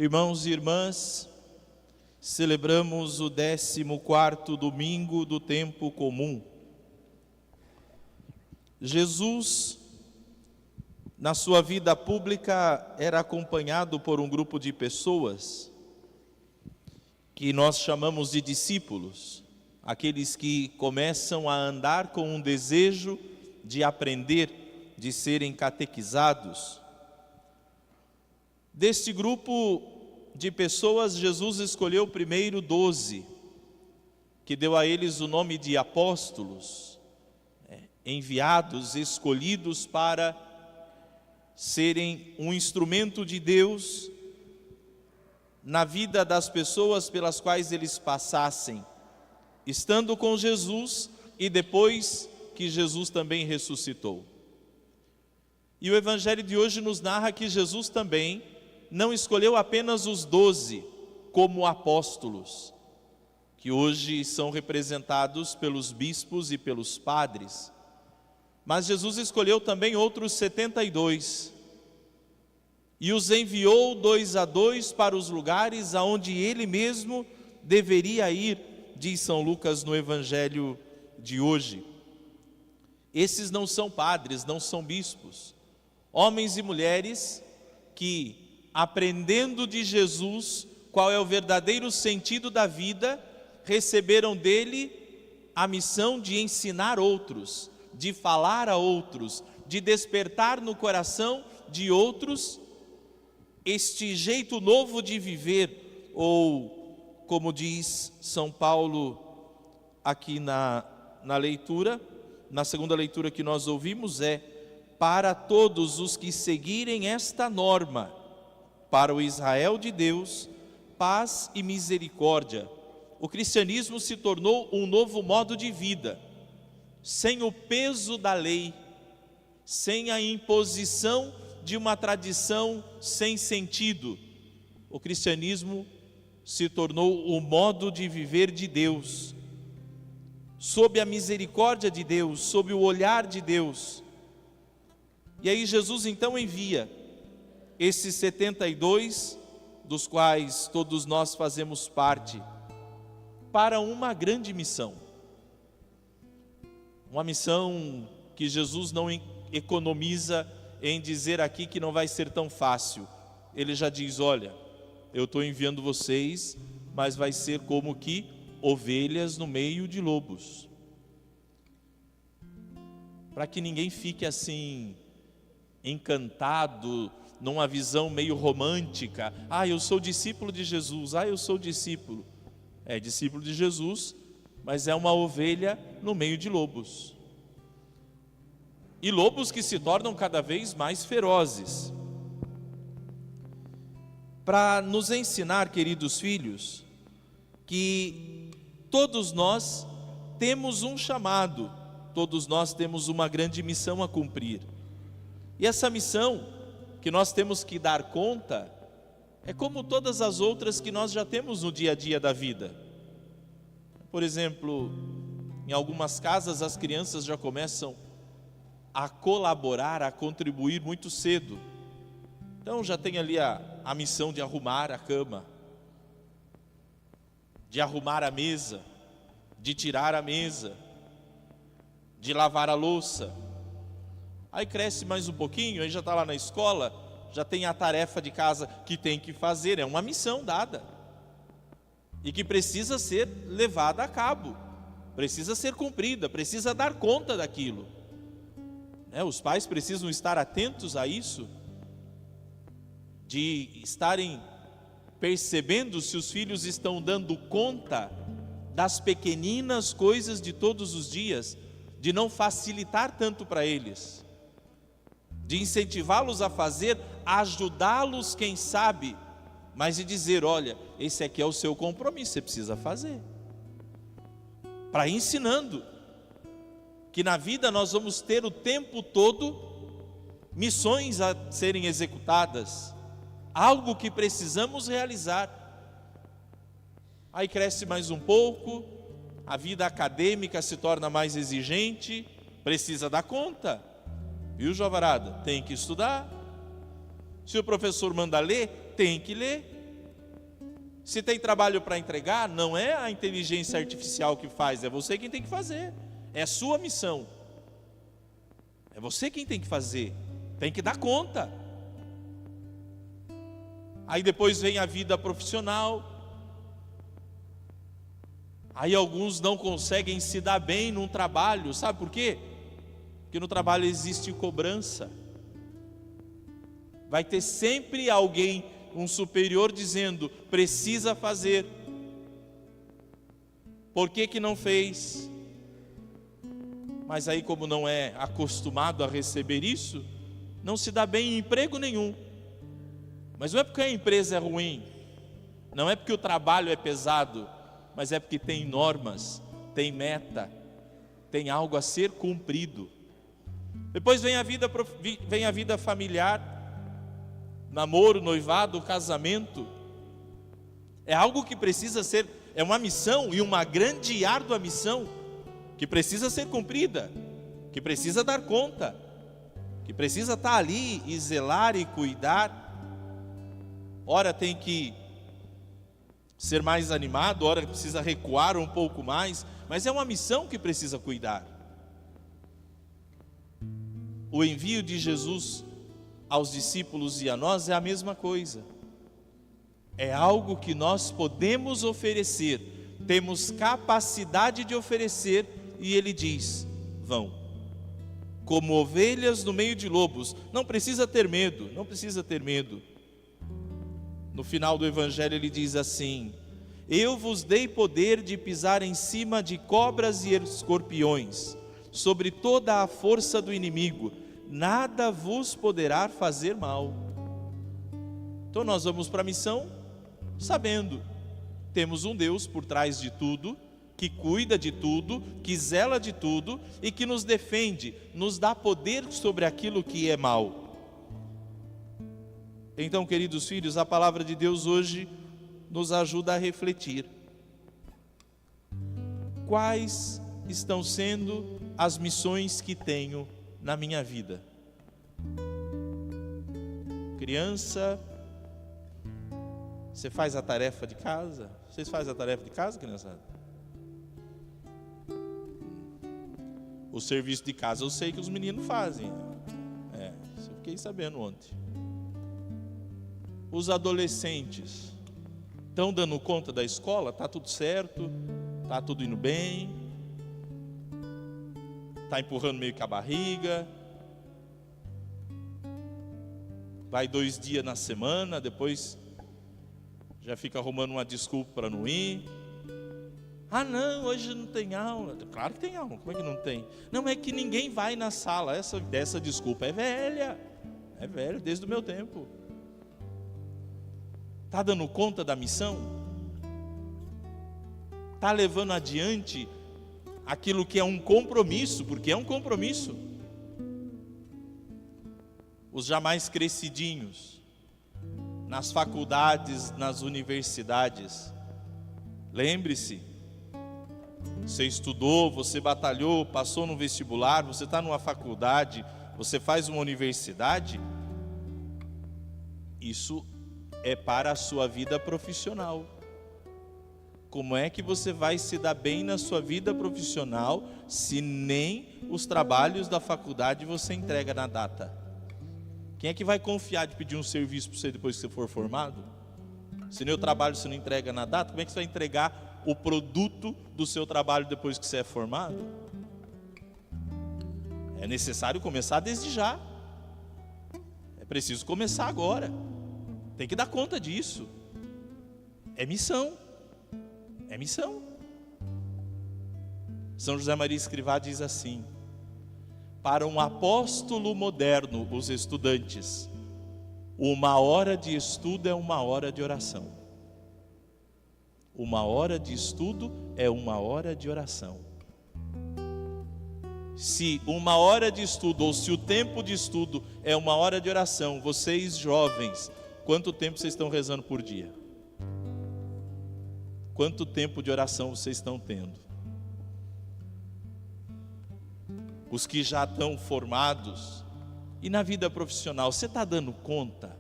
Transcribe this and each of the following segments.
Irmãos e irmãs, celebramos o 14º domingo do tempo comum. Jesus, na sua vida pública, era acompanhado por um grupo de pessoas que nós chamamos de discípulos, aqueles que começam a andar com um desejo de aprender, de serem catequizados. Deste grupo de pessoas, Jesus escolheu primeiro 12, que deu a eles o nome de apóstolos, enviados, escolhidos para serem um instrumento de Deus na vida das pessoas pelas quais eles passassem, estando com Jesus e depois que Jesus também ressuscitou. E o Evangelho de hoje nos narra que Jesus também não escolheu apenas os 12 como apóstolos, que hoje são representados pelos bispos e pelos padres, mas Jesus escolheu também outros 72 e os enviou 2 a 2 para os lugares aonde ele mesmo deveria ir, diz São Lucas no Evangelho de hoje. Esses não são padres, não são bispos, homens e mulheres que, aprendendo de Jesus qual é o verdadeiro sentido da vida, receberam dele a missão de ensinar outros, de falar a outros, de despertar no coração de outros este jeito novo de viver, ou como diz São Paulo aqui na leitura, na segunda leitura que nós ouvimos, para todos os que seguirem esta norma, para o Israel de Deus, paz e misericórdia. O cristianismo se tornou um novo modo de vida, sem o peso da lei, sem a imposição de uma tradição sem sentido. O cristianismo se tornou o modo de viver de Deus, sob a misericórdia de Deus, sob o olhar de Deus. E aí Jesus então envia esses 72, dos quais todos nós fazemos parte, para uma grande missão. Uma missão que Jesus não economiza em dizer aqui que não vai ser tão fácil. Ele já diz: olha, eu estou enviando vocês, mas vai ser como que ovelhas no meio de lobos. Para que ninguém fique assim, encantado, numa visão meio romântica. Eu sou discípulo de Jesus, eu sou discípulo. É discípulo de Jesus, mas é uma ovelha no meio de lobos. E lobos que se tornam cada vez mais ferozes. Para nos ensinar, queridos filhos, que todos nós temos um chamado, todos nós temos uma grande missão a cumprir. E essa missão que nós temos que dar conta é como todas as outras que nós já temos no dia a dia da vida. Por exemplo, em algumas casas as crianças já começam a colaborar, a contribuir muito cedo. Então já tem ali a missão de arrumar a cama, de arrumar a mesa, de tirar a mesa, de lavar a louça. Aí cresce mais um pouquinho, aí já está lá na escola, já tem a tarefa de casa que tem que fazer, é uma missão dada e que precisa ser levada a cabo, precisa ser cumprida, precisa dar conta daquilo. Os pais precisam estar atentos a isso, de estarem percebendo se os filhos estão dando conta das pequeninas coisas de todos os dias, de não facilitar tanto para eles, de incentivá-los a fazer, ajudá-los, quem sabe, mas de dizer: olha, esse aqui é o seu compromisso, você precisa fazer. Para ir ensinando que na vida nós vamos ter o tempo todo missões a serem executadas, algo que precisamos realizar. Aí cresce mais um pouco, a vida acadêmica se torna mais exigente, precisa dar conta, viu, Jovarada? Tem que estudar. Se o professor manda ler, tem que ler. Se tem trabalho para entregar, não é a inteligência artificial que faz, é você quem tem que fazer. É a sua missão. É você quem tem que fazer. Tem que dar conta. Aí depois vem a vida profissional. Aí alguns não conseguem se dar bem num trabalho. Sabe por quê? Porque no trabalho existe cobrança. Vai ter sempre alguém, um superior, dizendo: precisa fazer. Por que que não fez? Mas aí, como não é acostumado a receber isso, não se dá bem em emprego nenhum. Mas não é porque a empresa é ruim, não é porque o trabalho é pesado, mas é porque tem normas, tem meta, tem algo a ser cumprido. Depois vem a vida familiar, namoro, noivado, casamento. É algo que precisa ser, é uma missão, e uma grande e árdua missão, que precisa ser cumprida, que precisa dar conta, que precisa estar ali e zelar e cuidar. Ora tem que ser mais animado, ora precisa recuar um pouco mais, mas é uma missão que precisa cuidar. O envio de Jesus aos discípulos e a nós é a mesma coisa. É algo que nós podemos oferecer, temos capacidade de oferecer, e ele diz: vão, como ovelhas no meio de lobos. Não precisa ter medo, não precisa ter medo. No final do evangelho ele diz assim: eu vos dei poder de pisar em cima de cobras e escorpiões, sobre toda a força do inimigo, nada vos poderá fazer mal. Então nós vamos para a missão sabendo, temos um Deus por trás de tudo, que cuida de tudo, que zela de tudo e que nos defende, nos dá poder sobre aquilo que é mal. Então, queridos filhos, a palavra de Deus hoje nos ajuda a refletir. Quais estão sendo as missões que tenho na minha vida? Criança, você faz a tarefa de casa? Vocês fazem a tarefa de casa, criançada? O serviço de casa eu sei que os meninos fazem. Isso eu fiquei sabendo ontem. Os adolescentes estão dando conta da escola? Está tudo certo? Está tudo indo bem? Está empurrando meio que a barriga? Vai 2 dias na semana, depois já fica arrumando uma desculpa para não ir. Ah não, hoje não tem aula. Claro que tem aula, como é que não tem? Não, é que ninguém vai na sala. Essa desculpa é velha desde o meu tempo. Está dando conta da missão? Está levando adiante aquilo que é um compromisso, porque é um compromisso. Os jamais crescidinhos, nas faculdades, nas universidades, lembre-se, você estudou, você batalhou, passou no vestibular, você está numa faculdade, você faz uma universidade, isso é para a sua vida profissional. Como é que você vai se dar bem na sua vida profissional se nem os trabalhos da faculdade você entrega na data? Quem é que vai confiar de pedir um serviço para você depois que você for formado? Se nem o trabalho você não entrega na data, como é que você vai entregar o produto do seu trabalho depois que você é formado? É necessário começar desde já. É preciso começar agora. Tem que dar conta disso. É missão. É missão. São José Maria Escrivá diz assim: para um apóstolo moderno, os estudantes, 1 hora de estudo é 1 hora de oração. 1 hora de estudo é 1 hora de oração. Se 1 hora de estudo, ou se o tempo de estudo é 1 hora de oração, vocês jovens, quanto tempo vocês estão rezando por dia? Quanto tempo de oração vocês estão tendo? Os que já estão formados, e na vida profissional, você está dando conta?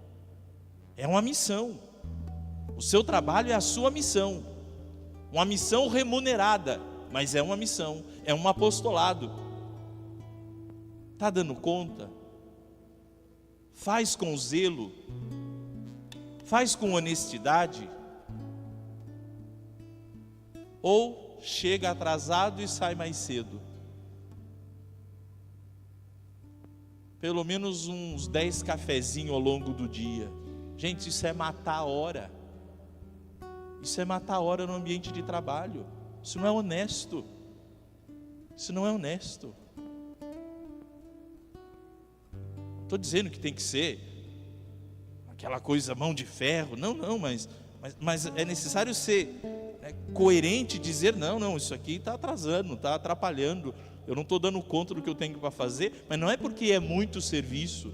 É uma missão. O seu trabalho é a sua missão. Uma missão remunerada, mas é uma missão, é um apostolado. Está dando conta? Faz com zelo, faz com honestidade, ou chega atrasado e sai mais cedo? Pelo menos uns 10 cafezinhos ao longo do dia. Gente, isso é matar a hora. Isso é matar a hora no ambiente de trabalho. Isso não é honesto. Isso não é honesto. Estou dizendo que tem que ser aquela coisa mão de ferro. Não, mas é necessário ser coerente, dizer não, isso aqui está atrasando, está atrapalhando. Eu não estou dando conta do que eu tenho para fazer, mas não é porque é muito serviço.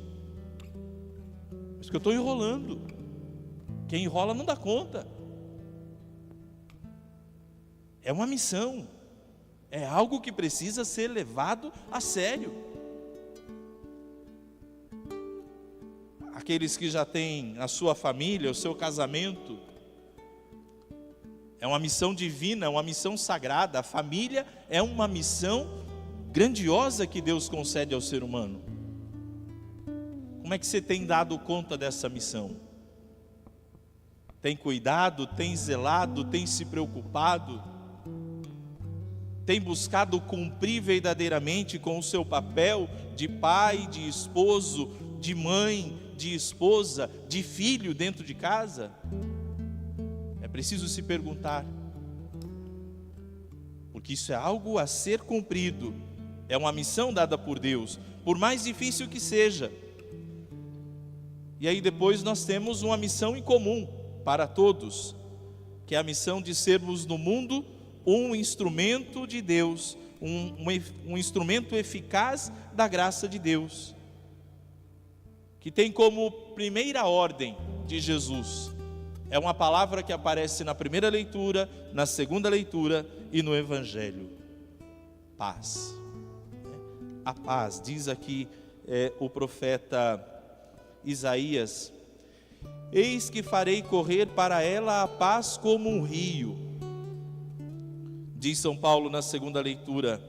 É porque eu estou enrolando. Quem enrola não dá conta. É uma missão, é algo que precisa ser levado a sério. Aqueles que já têm a sua família, o seu casamento, é uma missão divina, é uma missão sagrada. A família é uma missão grandiosa que Deus concede ao ser humano. Como é que você tem dado conta dessa missão? Tem cuidado, tem zelado, tem se preocupado? Tem buscado cumprir verdadeiramente com o seu papel de pai, de esposo, de mãe, de esposa, de filho dentro de casa? É preciso se perguntar, porque isso é algo a ser cumprido, é uma missão dada por Deus, por mais difícil que seja. E aí depois nós temos uma missão em comum para todos, que é a missão de sermos no mundo um instrumento de Deus, um instrumento eficaz da graça de Deus, que tem como primeira ordem de Jesus, é uma palavra que aparece na primeira leitura, na segunda leitura e no Evangelho: paz. A paz, diz aqui o profeta Isaías: eis que farei correr para ela a paz como um rio. Diz São Paulo na segunda leitura: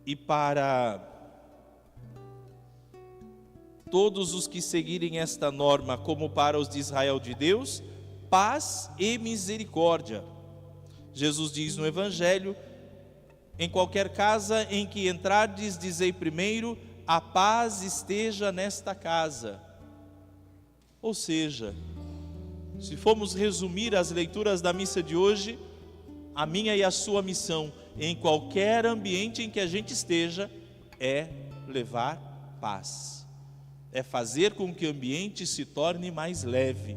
e para todos os que seguirem esta norma, como para os de Israel de Deus, paz e misericórdia. Jesus diz no Evangelho: em qualquer casa em que entrardes, dizei primeiro, a paz esteja nesta casa. Ou seja, se formos resumir as leituras da missa de hoje, a minha e a sua missão, em qualquer ambiente em que a gente esteja, é levar paz. É fazer com que o ambiente se torne mais leve,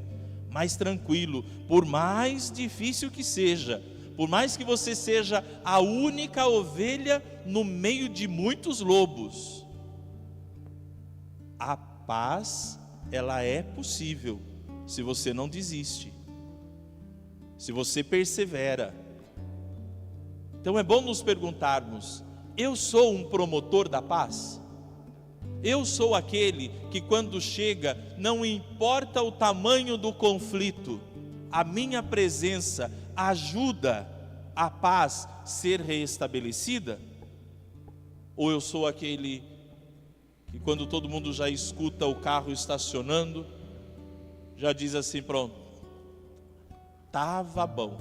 mais tranquilo, por mais difícil que seja, por mais que você seja a única ovelha no meio de muitos lobos. A paz, ela é possível, se você não desiste, se você persevera. Então é bom nos perguntarmos: eu sou um promotor da paz? Eu sou aquele que, quando chega, não importa o tamanho do conflito, a minha presença ajuda a paz ser reestabelecida? Ou eu sou aquele que, quando todo mundo já escuta o carro estacionando, já diz assim: pronto, estava bom,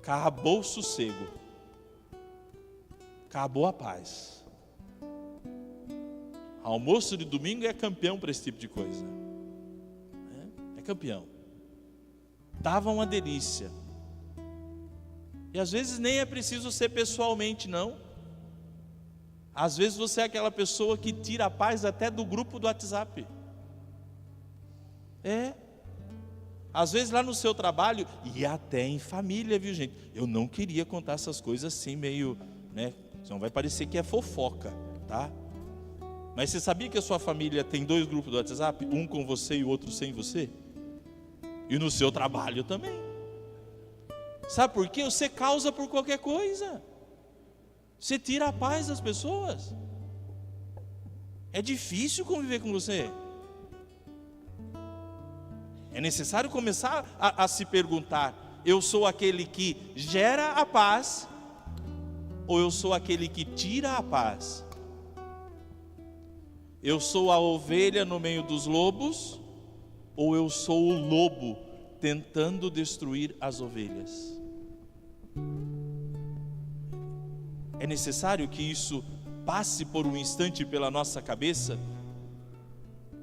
acabou o sossego, acabou a paz. Almoço de domingo é campeão para esse tipo de coisa, é campeão. Estava uma delícia. E às vezes nem é preciso ser pessoalmente, não. Às vezes você é aquela pessoa que tira a paz até do grupo do WhatsApp. Às vezes lá no seu trabalho, e até em família, viu, gente? Eu não queria contar essas coisas assim meio, senão vai parecer que é fofoca, tá? Mas você sabia que a sua família tem 2 grupos do WhatsApp? Um com você e o outro sem você? E no seu trabalho também. Sabe por quê? Você causa por qualquer coisa. Você tira a paz das pessoas. É difícil conviver com você. É necessário começar a se perguntar: eu sou aquele que gera a paz, ou eu sou aquele que tira a paz? Eu sou a ovelha no meio dos lobos, ou eu sou o lobo tentando destruir as ovelhas? É necessário que isso passe por um instante pela nossa cabeça,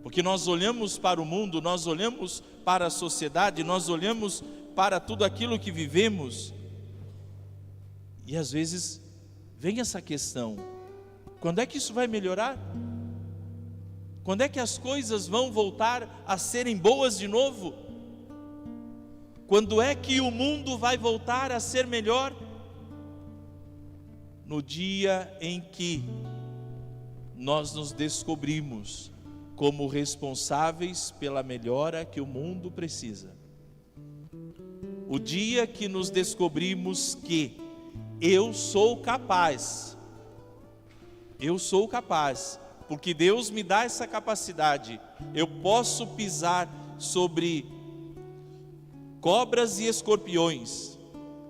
porque nós olhamos para o mundo, nós olhamos para a sociedade, nós olhamos para tudo aquilo que vivemos, e às vezes vem essa questão: quando é que isso vai melhorar? Quando é que as coisas vão voltar a serem boas de novo? Quando é que o mundo vai voltar a ser melhor? No dia em que nós nos descobrimos como responsáveis pela melhora que o mundo precisa. O dia que nos descobrimos que eu sou capaz, porque Deus me dá essa capacidade, eu posso pisar sobre cobras e escorpiões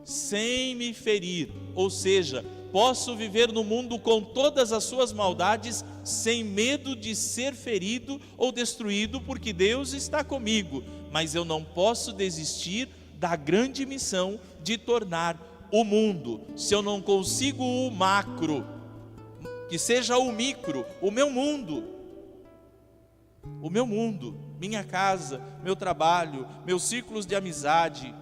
sem me ferir, ou seja, posso viver no mundo com todas as suas maldades, sem medo de ser ferido ou destruído, porque Deus está comigo. Mas eu não posso desistir da grande missão de tornar o mundo, se eu não consigo o macro, que seja o micro, o meu mundo, minha casa, meu trabalho, meus círculos de amizade.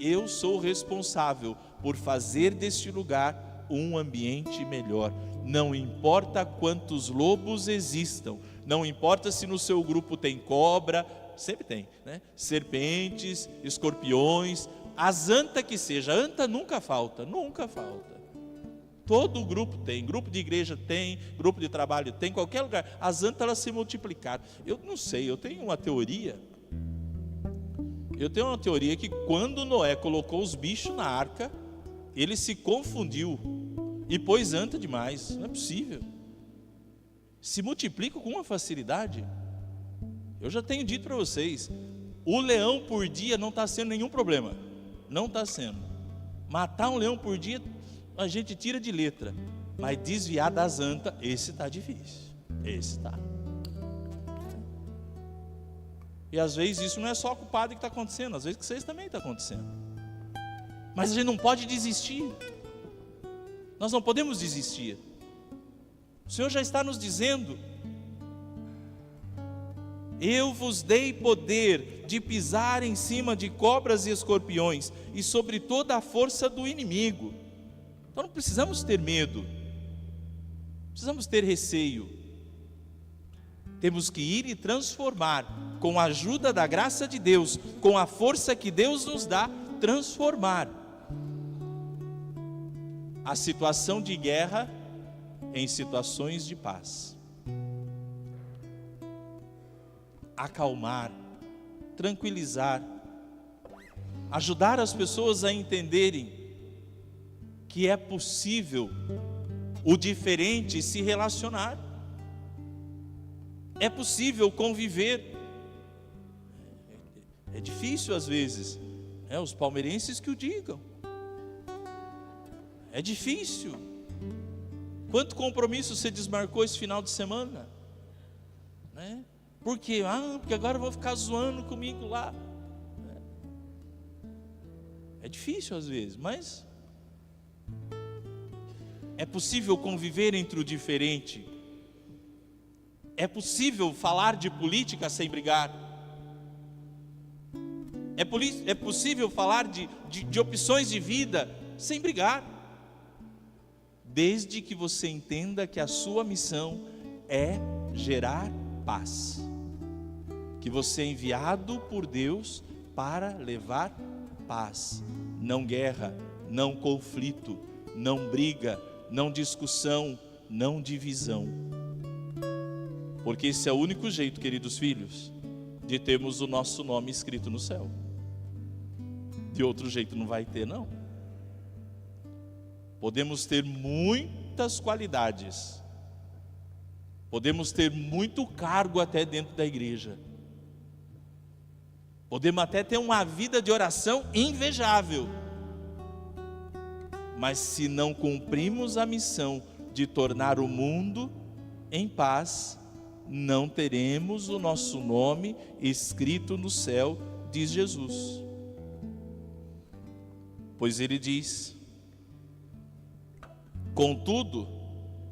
Eu sou responsável por fazer deste lugar um ambiente melhor. Não importa quantos lobos existam, não importa se no seu grupo tem cobra, sempre tem, né? Serpentes, escorpiões, as anta que seja, anta nunca falta. Todo grupo tem, grupo de igreja tem, grupo de trabalho tem, qualquer lugar, as antas elas se multiplicaram. Eu não sei, eu tenho uma teoria que quando Noé colocou os bichos na arca, ele se confundiu e pôs anta demais. Não é possível, se multiplicam com uma facilidade. Eu já tenho dito para vocês, o leão por dia não está sendo nenhum problema, não está sendo. Matar um leão por dia a gente tira de letra, mas desviar das antas, esse está difícil, esse está. E às vezes isso não é só com o padre que está acontecendo, às vezes com vocês também está acontecendo. Mas a gente não pode desistir, nós não podemos desistir. O Senhor já está nos dizendo: eu vos dei poder de pisar em cima de cobras e escorpiões e sobre toda a força do inimigo. Então não precisamos ter medo, precisamos ter receio. Temos que ir e transformar, com a ajuda da graça de Deus, com a força que Deus nos dá, transformar a situação de guerra em situações de paz. Acalmar, tranquilizar, ajudar as pessoas a entenderem que é possível o diferente se relacionar, é possível conviver. É difícil às vezes, os palmeirenses que o digam, é difícil. Quanto compromisso você desmarcou esse final de semana, né? Por quê? Porque agora eu vou ficar zoando comigo lá. É difícil às vezes, mas é possível conviver entre o diferente. É possível falar de política sem brigar. É possível falar de opções de vida sem brigar, desde que você entenda que a sua missão é gerar paz, que você é enviado por Deus para levar paz, não guerra, não conflito, não briga, não discussão, não divisão. Porque esse é o único jeito, queridos filhos, de termos o nosso nome escrito no céu. De outro jeito não vai ter, não. Podemos ter muitas qualidades, podemos ter muito cargo até dentro da igreja, Podemos até ter uma vida de oração invejável, mas se não cumprimos a missão de tornar o mundo em paz, não teremos o nosso nome escrito no céu, diz Jesus. Pois ele diz: contudo,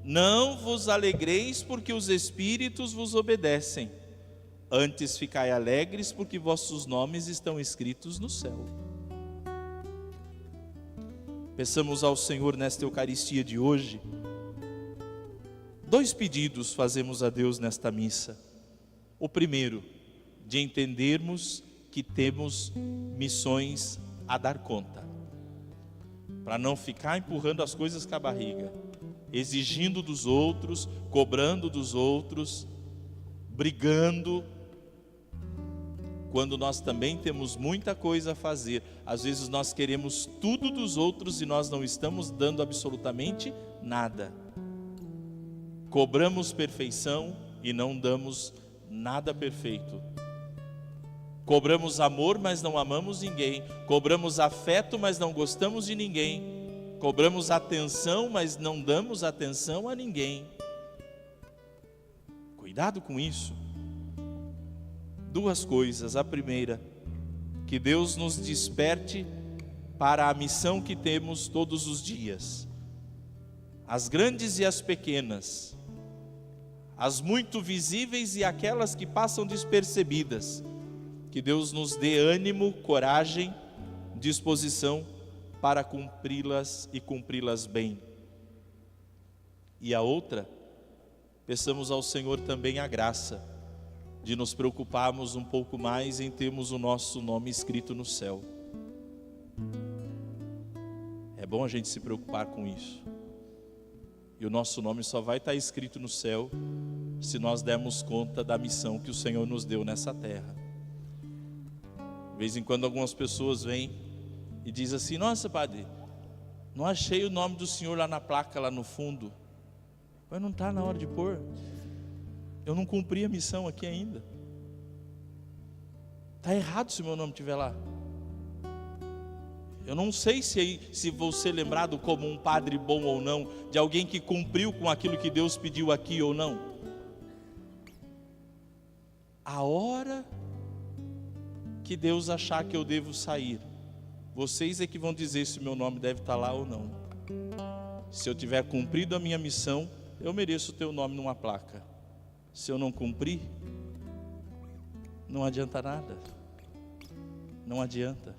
não vos alegreis porque os espíritos vos obedecem, antes ficai alegres porque vossos nomes estão escritos no céu. Peçamos ao Senhor nesta Eucaristia de hoje, 2 pedidos fazemos a Deus nesta missa. O primeiro, de entendermos que temos missões a dar conta, para não ficar empurrando as coisas com a barriga, exigindo dos outros, cobrando dos outros, brigando, quando nós também temos muita coisa a fazer. Às vezes nós queremos tudo dos outros e nós não estamos dando absolutamente nada. Cobramos perfeição e não damos nada perfeito. Cobramos amor, mas não amamos ninguém. Cobramos afeto, mas não gostamos de ninguém. Cobramos atenção, mas não damos atenção a ninguém. Cuidado com isso. 2 coisas. A primeira, que Deus nos desperte para a missão que temos todos os dias. As grandes e as pequenas, as muito visíveis e aquelas que passam despercebidas. Que Deus nos dê ânimo, coragem, disposição para cumpri-las e cumpri-las bem. E a outra, peçamos ao Senhor também a graça de nos preocuparmos um pouco mais em termos o nosso nome escrito no céu. É bom a gente se preocupar com isso. E o nosso nome só vai estar escrito no céu se nós dermos conta da missão que o Senhor nos deu nessa terra. De vez em quando algumas pessoas vêm e dizem assim: nossa, padre, não achei o nome do senhor lá na placa, lá no fundo. Mas não está na hora de pôr. Eu não cumpri a missão aqui ainda. Está errado se o meu nome estiver lá. Eu não sei se vou ser lembrado como um padre bom ou não, de alguém que cumpriu com aquilo que Deus pediu aqui ou não. A hora que Deus achar que eu devo sair, vocês é que vão dizer se o meu nome deve estar lá ou não. Se eu tiver cumprido a minha missão, eu mereço ter o nome numa placa. Se eu não cumprir, não adianta nada. Não adianta.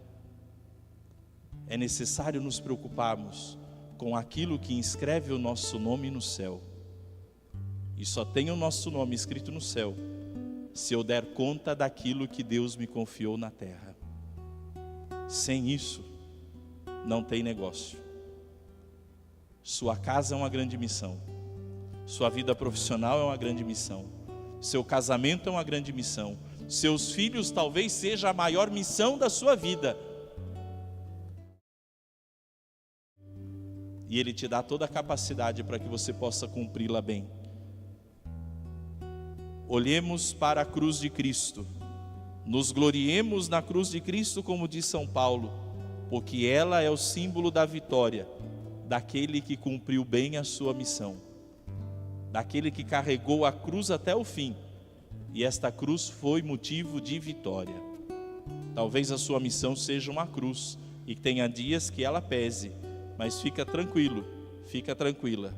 É necessário nos preocuparmos com aquilo que inscreve o nosso nome no céu. E só tem o nosso nome escrito no céu se eu der conta daquilo que Deus me confiou na terra. Sem isso, não tem negócio. Sua casa é uma grande missão. Sua vida profissional é uma grande missão. Seu casamento é uma grande missão. Seus filhos talvez seja a maior missão da sua vida. E Ele te dá toda a capacidade para que você possa cumpri-la bem. Olhemos para a cruz de Cristo. Nos gloriemos na cruz de Cristo, como diz São Paulo, porque ela é o símbolo da vitória daquele que cumpriu bem a sua missão, daquele que carregou a cruz até o fim, e esta cruz foi motivo de vitória. Talvez a sua missão seja uma cruz, e tenha dias que ela pese, mas fica tranquilo, fica tranquila.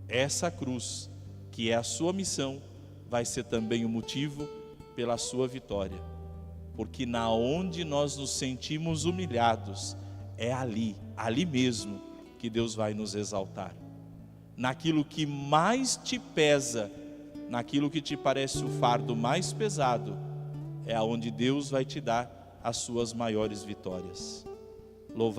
Essa cruz, que é a sua missão, vai ser também o motivo pela sua vitória, porque na onde nós nos sentimos humilhados, é ali mesmo que Deus vai nos exaltar. Naquilo que mais te pesa, naquilo que te parece o fardo mais pesado, é aonde Deus vai te dar as suas maiores vitórias. Louvado